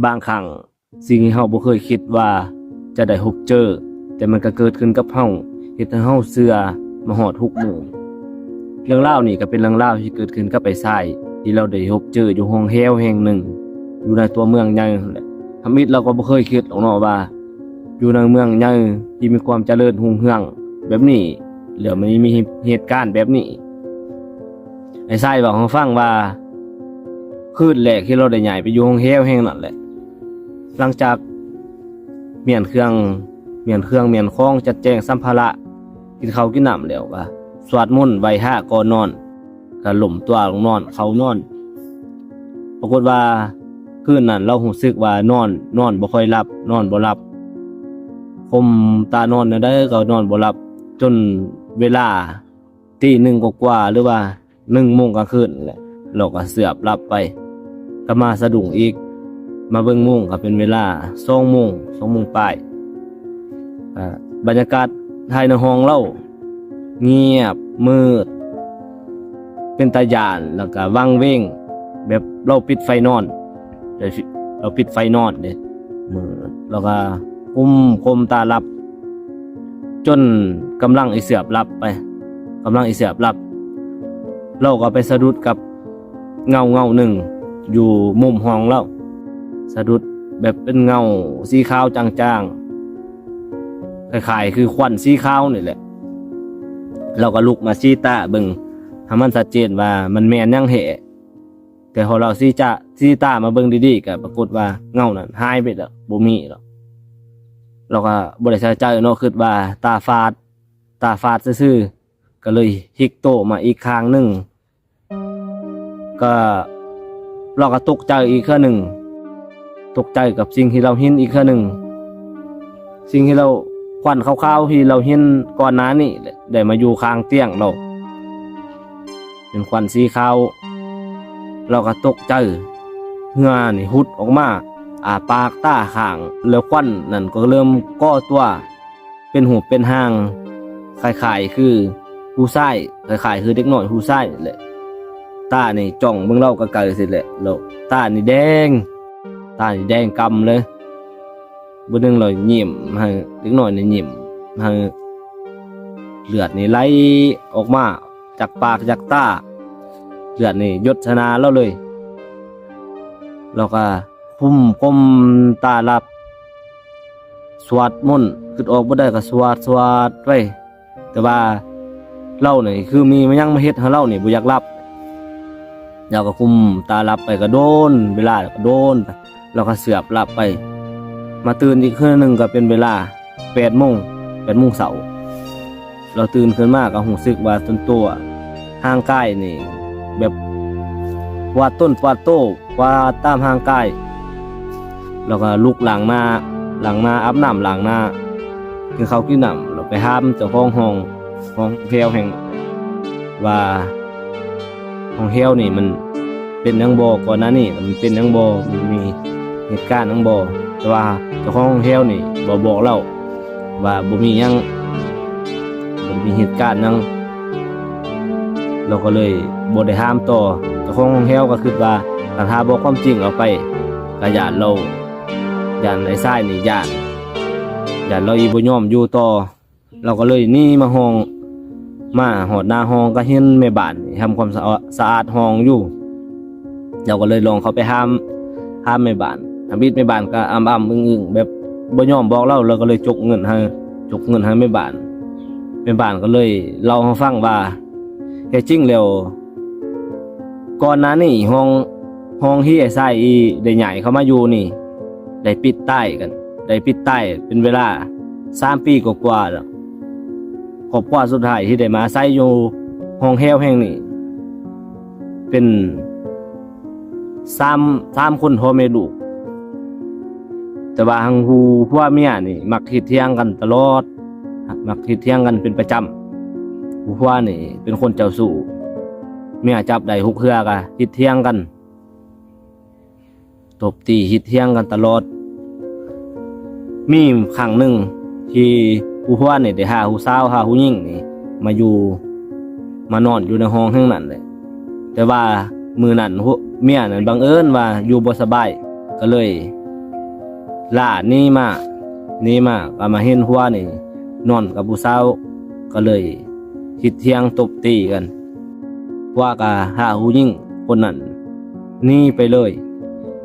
บางครั้งสิ่งที่เฮาบ่เคยคิดว่าจะได้พบเจอแต่มันก็เกิดขึ้นกับเฮาเฮ็ดให้เฮาเชื่อมาฮอดทุกมื้อเรื่องราวนี้ก็เป็นเรื่องราวที่เกิดขึ้นกับไอ้ชายที่เราได้พบเจออยู่ห้องแฮวแห่งหนึ่งอยู่ในตัวเมืองใหญ่นั่นแหละทำอิฐเราก็บ่เคยคิดหรอกเนาะว่าอยู่ในเมืองใหญ่ที่มีความเจริญรุ่งเรืองแบบนี้แล้วมันมีเหตุการณ์แบบนี้ไอ้ชายบอกให้ฟังว่าคืนแรกที่เราได้ย้ายไปอยู่ห้องแฮวแห่งนั้นแหละหลังจากเปลี่ยนเครื่องเปลี่ยนของจัดแจงสัมภาระกินข้าวกินน้ำแล้วก็สวดมนต์ไหว้พระก่อนนอนก็ล้มตัวลงนอนเขานอนปรากฏว่าคืนนั้นเรารู้สึกว่านอนบ่ค่อยหลับนอนบ่หลับคมตานอนได้ก็นอนบ่หลับจนเวลาตีหนึ่งกว่าหรือว่า1 โมงกลางคืนแหละเราก็เสือบหลับไปก็มาสะดุ้งอีกมาเบิ่งโมงก็เป็นเวลา2 โมงปลายบรรยากาศภายในห้องเราเงียบมืดเป็นตาย้านแล้วก็วังเวงแบบเราปิดไฟนอนเราปิดไฟนอนเด้มือแล้วก็กุมตาหลับจนกำลังเสือบหลับไปเราก็ไปสะดุดกับเงาหนึ่งอยู่มุมห้องเราสะดุดแบบเป็นเงาสีขาวจางๆคล้ายๆคือควันสีขาวนี่แหละเราก็ลุกมาชี้ตาเบิ่งให้มันชัดเจนว่ามันแม่นยังเหะแต่พอเราชี้ตามาเบิ่งดีๆก็ปรากฏว่าเงานั้นหายไปแล้วบ่มีแล้วเราก็บ่ได้ใส่ใจเนาะคิดว่าตาฟาดซื่อๆก็เลยพลิกโตมาอีกข้างหนึงก็เราก็ตกใจอีกครั้งหนึ่งตกใจกับสิ่งที่เราเห็นอีกครั้งหนึ่งสิ่งที่เราควันขาวๆที่เราเห็นก่อนหน้านี้ได้มาอยู่ข้างเตียงเราเป็นควันสีขาวเราก็ตกใจเหงื่อนี่หุดออกมาปากตาข้างแล้วควันนั่นก็เริ่มก่อตัวเป็นหูเป็นหางคล้ายๆคือผู้ชายคล้ายๆคือเด็กน้อยผู้ชายนั่นแหละตานี่จ้องเบิ่งเราไกลๆสิแหละแล้วตานี่แดงกำเลยบ่นึงเลยยิ้มให้เด็กน้อยนี่ยิ้มให้เลือดนี่ไหลออกมาจากปากจากตาเลือดนี่หยดชนาเราเลยแล้วก็ก้มตาหลับสวดมนต์คิดออกบ่ได้ก็สวดไว้แต่ว่าเรานี่คือมีมันยังมาเฮ็ดให้เรานี่บ่อยากหลับเราก็คุมตาหลับไปก็โดนเวลาก็โดนไปเราก็เสือบหลับไปมาตื่นอีกคืนนึงก็เป็นเวลา8 โมงเช้าเราตื่นขึ้นมาก็รู้สึกว่าต้นตัวห่างกายนี่แบบวาดต้นวาดโตวาดตามห่างกายแล้วก็ลุกหลังมาอาบน้ำหลังหน้ากินข้าวกินน้ำเราไปห้ามเจ้าของห้องแฮวแห่งว่าห้องแฮวนี่มันเป็นหยังบ่ก่อนหน้านี้มันเป็นหยังบ่มันมีเหตุการณ์หยังบ่แต่ว่าเจ้าของห้องแฮวนี่บ่บอกเราว่าบ่มีหยังบ่มีเหตุการณ์หยังเราก็เลยบ่ได้ห้ามต่อเจ้าของห้องแฮวก็คิดว่าถ้าบอกความจริงออกไปก็ญาติเราญาติไอ้ชายนี่ญาติเราอีบ่ยอมอยู่ต่อเราก็เลยหนีมาห้องมาหอดหน้าห้องก็เห็นแม่บ้านทำความสะอาดห้องอยู่เราก็เลยลองเขาไปห้ามแม่บ้านทำบิดแม่บ้านก็อ้ำอึ้งแบบบ่ยอมบอกเราก็เลยจกเงินให้แม่บ้านก็เลยเล่าให้ฟังว่าแท้จริงแล้วก่อนหน้านี้ห้องที่ไอ้ชายได้ใหญ่เข้ามาอยู่นี่ได้ปิดใต้เป็นเวลา3 ปีกว่าๆแล้วครอบครัวสุดท้ายที่ได้มาใช้อยู่ห้องแฮวแห่งนี้เป็น3 คนพ่อแม่ลูกแต่ว่าทางผัวเมียนี่มักคิดเถียงกันตลอดเป็นประจำผัวนี่เป็นคนเจ้าสู้เมียจับได้6 เทื่อก็คิดเถียงกันตบตีคิดเถียงกันตลอดมีครั้งหนึ่งที่ผัวนี่ได้หาผู้สาวหาผู้หญิงนี่มานอนอยู่ในห้องแห่งนั้นเลยแต่ว่ามื้อนั้นเมียนั่นบังเอิญว่าอยู่บ่สบายก็เลย ล่านี่มาก็มาเห็นหัวนี่นอนกับผู้สาวก็เลยคิดเที่ยงตบตีกันว่าก็หาผู้หญิงคนนั้นหนีไปเลย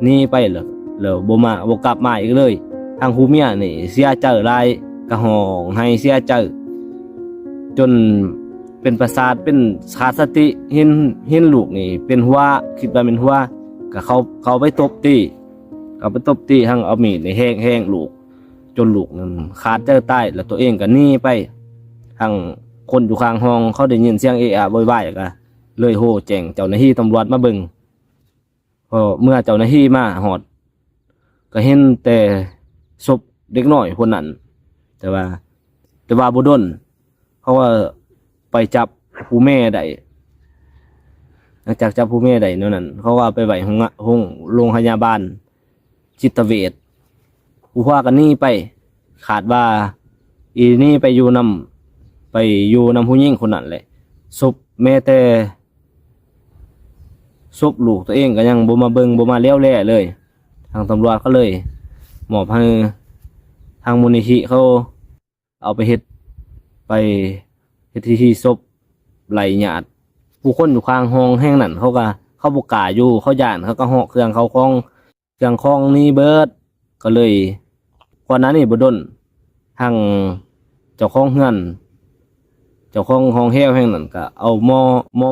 หนีไปแล้วบ่กลับมาอีกเลยทางผู้เมียนี่เสียใจหลายก็ห้องให้เสียใจจนเป็นประสาทเป็นขาดสติเห็นลูกนี่เป็นหัวคิดว่าเป็นหัวก็เขาไปตบตีทั้งเอามีดในแห้งลูกจนลูกนั้นขาดใจตายแล้วตัวเองก็หนีไปทางคนอยู่ข้างห้องเขาได้ยินเสียงเอะอะโวยวายก็เลยโห่แจ้งเจ้าหน้าที่ตำรวจมาเบิ่งพอเมื่อเจ้าหน้าที่มาฮอดก็เห็นแต่ศพเด็กน้อยคนนั้นแต่ว่าบ่ดนเขาว่าไปจับผู้แม่ได้หลังจากจับผู้แม่ได้นั้นเขาว่าไปไว้ห้องโรงพยาบาลจิตเวชผู้ว่ากันนี่ไปขาดว่าอีนี่ไปอยู่นำผู้หญิงคนนั้นแหละศพแม่แต่ศพลูกตัวเองก็ยังบ่มาเบิ่งบ่มาเลี้ยวแลเลยทางตำรวจก็เลยมอบให้ทางมูลนิธิเขาเอาไปเฮ็ดที่ศพไหลญาติผู้คนอยู่ข้างห้องแห่งนั้นเขาบ่กล้าอยู่เขาย่านเขาก็เหาะเครื่องเขาคองนี่เบิดก็เลยก่อนหน้านี้บ่ดนทางเจ้าของเฮือนเจ้าของห้องแฮวแห่งนั้นก็เอาหม้อ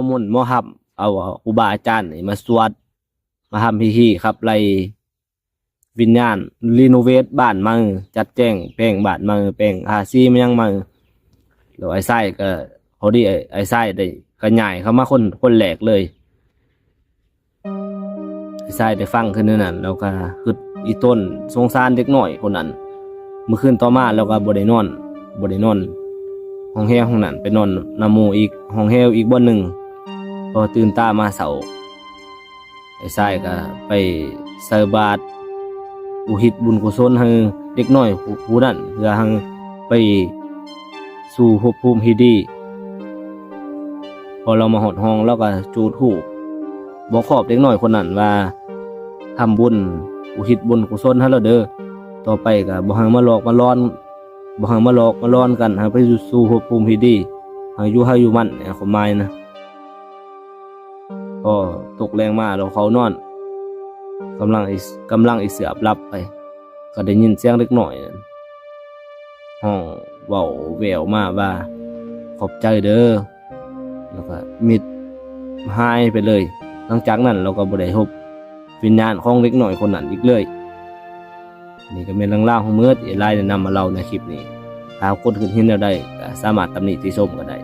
มุ่นหม้อหับเอาครูบาอาจารย์นี่มาสวดมาทำพิธีครับไล่วิญญาณรีโนเวทบ้านมาจัดแจงแปลงบ้านมาแปลงอาซีมันยังมาแล้วไอ้ไส้ก็พอดีไอ้ไส้ได้ก็ใหญ่เข้ามาคนแรกเลยไอ้ไส้ได้ฟังขึ้นนั่นแล้วก็คืออีต้นสงสารเด็กน้อยคนนั้นเมื่อคืนต่อมาแล้วก็บ่ได้นอนห้องแฮวห้องนั้นไปนอนนำหมู่อีกห้องแฮวอีกบ่อนหนึ่งพอตื่นตามาเสาไอ้ไส้ก็ไปใส่บาตรอุทิศบุญกุศลให้เด็กน้อยผู้นั้นเพื่อให้ไปสู่ภพภูมิที่ดีพอเรามาหดห้องแล้วก็จูดธูปบอกขอบเด็กน้อยคนนั้นว่าทำบุญอุทิศบุญกุศลให้เราเด้อต่อไปก็บ่ให้มาหลอกมาร้อนกันให้ไปสู่ภพภูมิที่ดีให้อยู่มั่นเนี่ยความหมายนะก็ตกแรงมาแล้วเขานอนกำลังอีเสือบรับไปก็ได้ยินเสียงเล็กหน่อยห้องเว้าแววมาว่าขอบใจเด้อแล้วก็มิดหายไปเลยหลังจากนั้นเราก็บ่ได้พบวิญญาณของเล็กหน่อยคนนั้นอีกเลยนี่ก็เป็นเรื่องราวของเมื่อที่ไล่นำมาเล่าในคลิปนี้ถ้าคนขึ้นเห็นแล้วได้ก็สามารถตำหนิติชมก็ได้